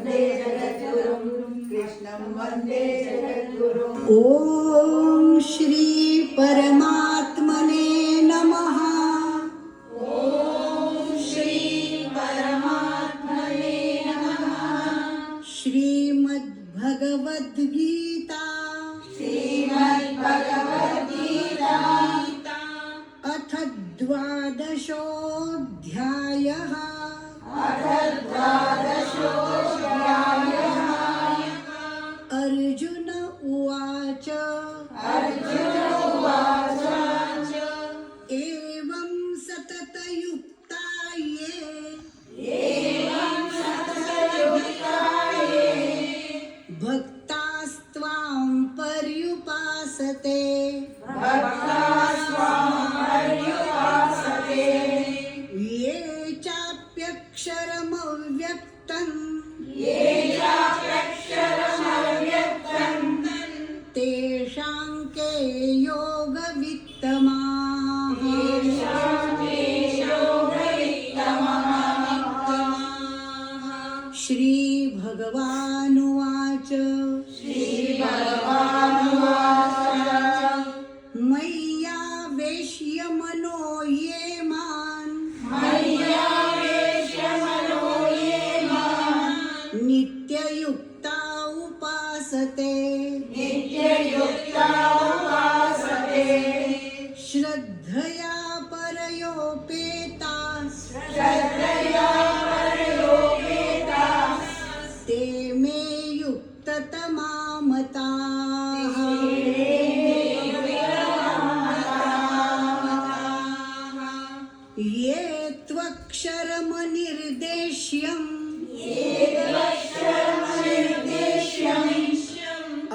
वन्दे जगद्गुरुं कृष्णं वन्दे जगद्गुरुं। ॐ श्री परमात्मने नमः। ॐ श्री परमात्मने नमः। श्रीमद्भगवद्गीता श्रीमद्भगवद्गीता अथ द्वादशोऽध्यायः। अथ द्वादशोऽध्यायः। अर्जुन उवाच अर्जुन उवाच एवं सततयुक्ता ये एवं सततयुक्ताये भक्तास्त्वां पर्युपासते भक्तास्त्वां पर्युपासते ये चाप्यक्षरमव्यक्तम् ये चाप्यक्षरमव्यक्तं तेषां के योगवित्तमाः। तेषां के योगवित्तमः। श्रीभगवानुवाच श्रीभगवानुवाच मय्यावेश्य मनो ये मां मय्यावेश्य मनो ये मां नित्ययुक्ता उपासते नित्ययुक्ता उपासते श्रद्धया परयोपेताः श्रद्धया परयोपेताः ते मे युक्ततमा मताः। ये त्वक्षरमनिर्देश्यम्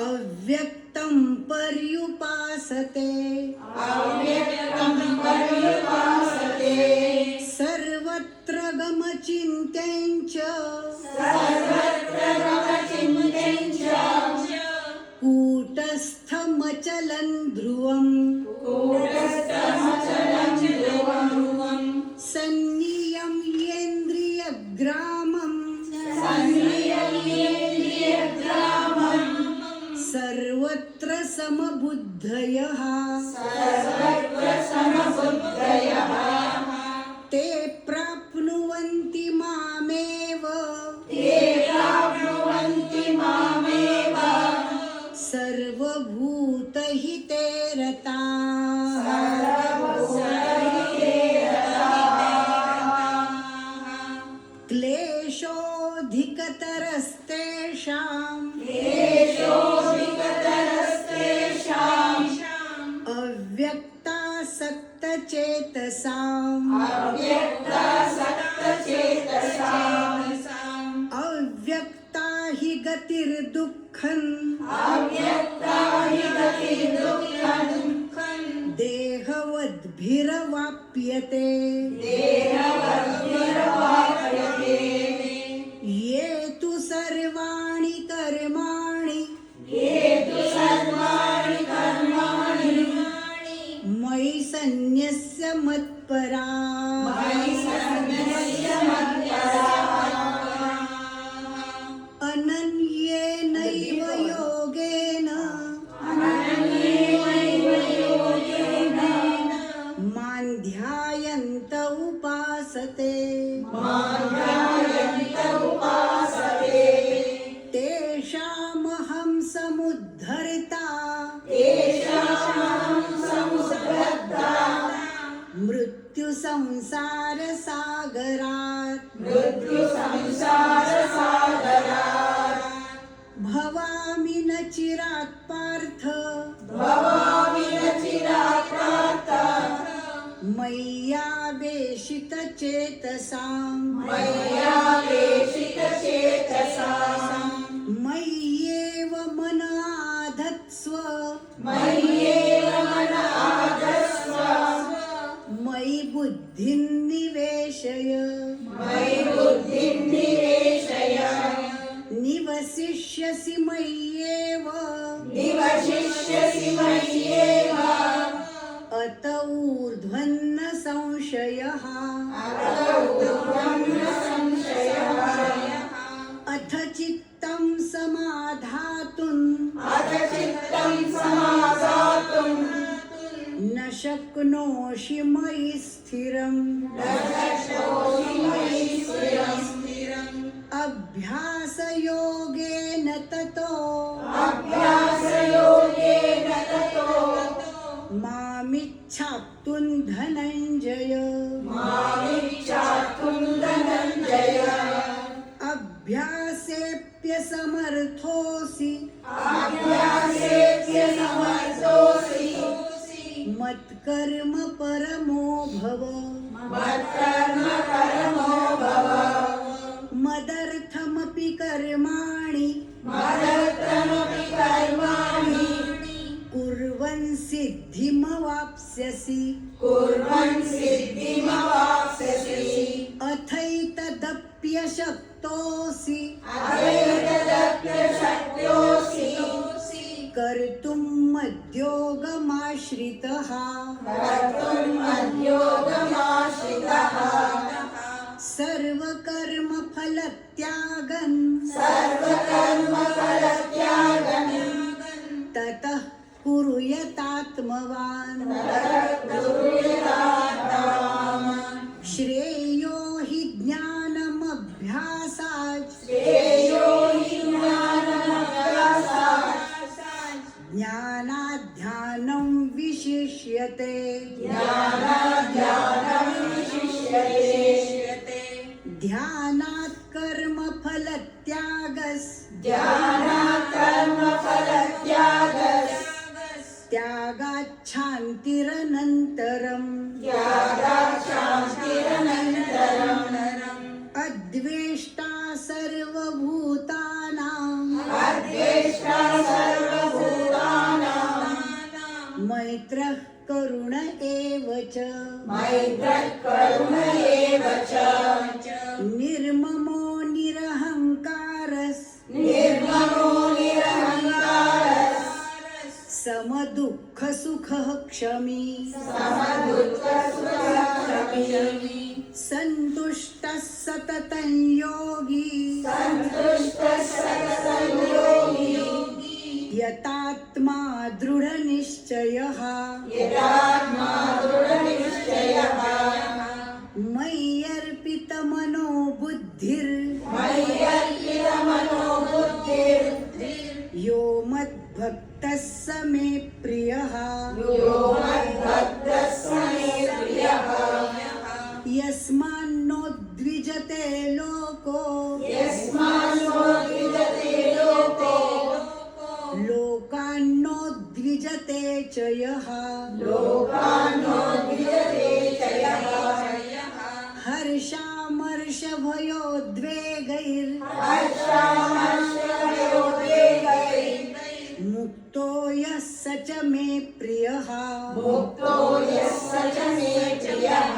अव्यक्तं पर्युपासते अव्यक्तं पर्युपासते सर्वत्र गमचिन्त्यं च सर्वत्र गमचिन्त्यं च कूटस्थमचलं ध्रुवम् कूटस्थमचलं ध्रुवं सन्नियम्येन्द्रियग्रामम् संयम्येन्द्रियग्रामं सर्वत्र समबुद्धयः सर्वत्र समबुद्धयः ते प्राप्नुवन्ति मामेव ते प्राप्नुवन्ति मामेव सर्वभूतहिते रताः। क्लेशोऽधिकतरस्तेषाम् क्लेशोऽधिकतरस्तेषाम् अव्यक्तासक्तचेतसाम् अव्यक्तासक्तचेतसाम् अव्यक्ता हि गतिर्दुःखम् अव्यक्ता हि गतिर्दुःखम् देहवद्भिरवाप्यते देहवद्भिरवाप्यते ये तु सर्वाणि कर्माणि ये तु सर्वाणि कर्माणि मयि सन्न्यस्य मत्पराः। मयि सन्न्यस्य मत्पराः अनन्येनैव योगेन अनन्येनैव योगेन मां ध्यायन्त उपासते मां ध्यायन्त उपासते तेषामहं समुद्धर्ता तेषामहं समुद्धर्ता मृत्युसंसारसागरात् मृत्युसंसारसागरात् भवामि न चिरात् पार्थ भवामि न चिरात् पार्थ मय्यावेशितचेतसाम् मय्यावेशितचेतसाम् मय्येव मन आधत्स्व मय्येव मन आधत्स्व मयि बुद्धिं निवेशय मयि बुद्धिं निवेशय निवसिष्यसि मय्येव निवसिष्यसि मय्येव अत ऊर्ध्वन्न संशयः अत ऊर्ध्वं न संशयः अथ चित्तं समाधातुं अथ चित्तं समादातुं न शक्नोषि मयि स्थिरम् न शक्नोषि मयि स्थिरम् अभ्यासयोगेन ततो अभ्यासयोगेन ततो मामिच्छाप्तुं धनञ्जय मामिच्छाप्तुं धनञ्जय अभ्यासेऽप्यसमर्थोऽसि अभ्यासेऽप्य समर्थोऽसि मत्कर्म परमो भव मत्कर्म परमो भव मदर्थमपि कर्माणि मदर्थमपि कर्माणि कुर्वन् सिद्धिमवाप्स्यसि कुर्वन् सिद्धिमवाप्स्यसि अथैतदप्यशक्तोऽसि अथैतदप्यशक्योऽसि कर्तुं मद्योगमाश्रितः कर्तुं मद्योगमाश्रितः सर्वकर्मफलत्यागन् सर्वकर्मफलत्यागं ततः कुरु यतात्मवान् श्रेयो हि ज्ञानमभ्यासात् श्रेयो हि ज्ञानमभ्यासात् ज्ञानाध्यानं विशिष्यते ज्ञानाध्यानं विशिष्यते ध्यानात् कर्मफलत्यागस् ध्यानात् कर्मफलत्यागस् त्यागाच्छान्तिरनन्तरम् त्यागात् शान्तिरनन्तरम् अद्वेष्टा सर्वभूतानां अद्वेष्टा सर्वभूतानां मैत्रः करुण एव च मैत्रः करुण एव च निर्ममो निरहङ्कारस् निर्ममो निरहङ्कारः समदुःखसुखः क्षमी समदुःखसुखक्षमी सन्तुष्टः सततं योगी सन्तुष्टः सततं योगी यतात्मा दृढनिश्चयः यदात्मा दृढनिश्चयः मय्यर्पितमनो बुद्धिर् मय्यर्पितमनो बुद्धिर् यो मद्भक्तः स मे प्रियः यो मद्भक्तः स मे प्रियः यस्मान्नो द्विजते लोको यस्मान्नो द्विजते लोको लोकान्नो द्विजते च यः लोकान्नो द्विजते च यः हर्षामर्षभयोद्वेगैर् हर्षामर्षभयोद्वेगैः मुक्तो यः स च मे प्रियः मुक्तो यः स च मे प्रियः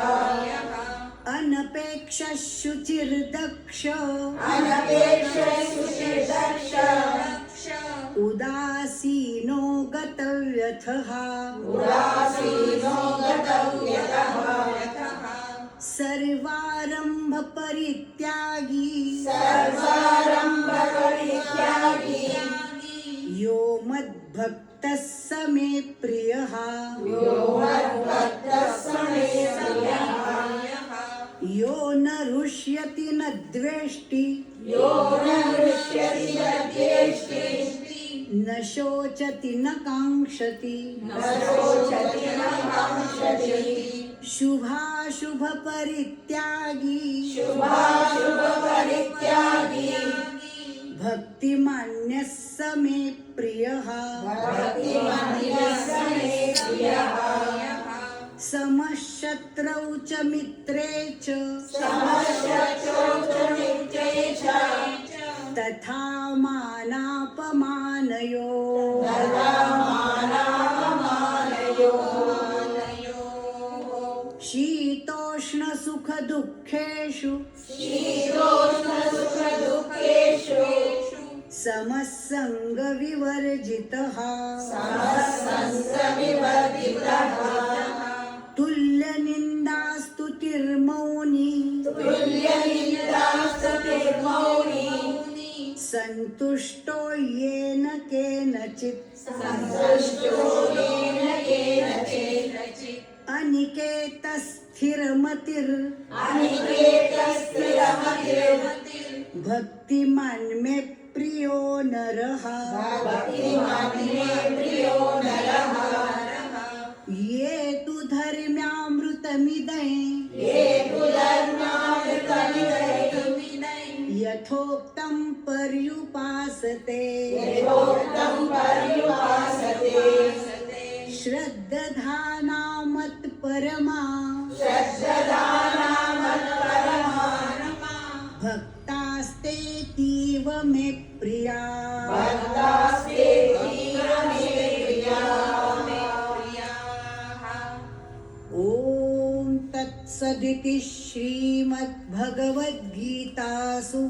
अनपेक्षः शुचिर्दक्ष अनपेक्षः शुचिर्दक्ष उदासीनो गतव्यथः उदासीनो गतव्यतः सर्वारम्भ परित्यागी सर्वारम्भपरित्यागी यो मद्भक्तः स मे प्रियः यो मद्भक्तः स मे प्रियः यो न रुष्यति न द्वेष्टि यो न हृष्यति न द्वेष्टि न शोचति न काङ्क्षति न शोचति न काङ्क्षति शुभाशुभ परित्यागी शुभाशुभपरित्यागी भक्तिमान्यः स मे प्रियः भक्तिमान्यः स मे प्रियः समशत्रौ च मित्रे च समशत्रौ च मित्रे च तथा मानापमानयो तथा मानापमानयोः शीतोष्णसुखदुःखेषु शीतोष्णसुखदुःखेषु समसङ्गविवर्जितः समसङ्गविवर्जितः तुल्यनिन्दास्तुतिर्मौनी तुल्यनिन्दास्तुतिर्मौनी संतुष्टो येन केनचित् संतुष्टो येन केनचित् अनिकेतस्थिरमतिर् अनिकेतस्थिरमतिर् भक्तिमान् मे प्रियो नरः भक्तिमान् मे प्रियो नरः ये तु धर्म्यामृतमिदै ये तु धर्मामृतमिदै यथोक्तं पर्युपासते यथोक्तं पर्युपासते श्रद्धाना मत्परमा श्रद्धानामत्परमा भक्तास्तेतीव मे प्रिया भक्तास्तेतीव मे प्रियाः ॐ तत्सदिति श्रीमद्भगवद्गीतासु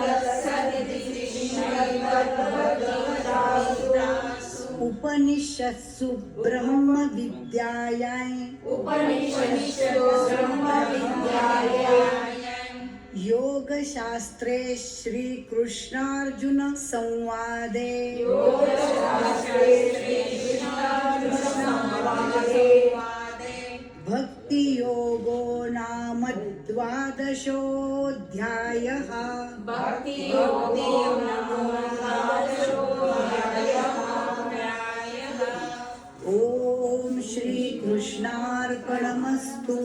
तत्सदिति श्रीमद्भगवद्गीतासु उपनिषत्सु ब्रह्मविद्यायां उपनिषदो ब्रह्मविद्यायां योगशास्त्रे श्रीकृष्णार्जुन संवादे योगशास्त्रे श्रीकृष्णार्जुनसंवादे भक्तियोगो नाम द्वादशोऽध्यायः भक्तियोगो नाम द्वादशोऽध्यायः ॐ श्रीकृष्णार्पणमस्तु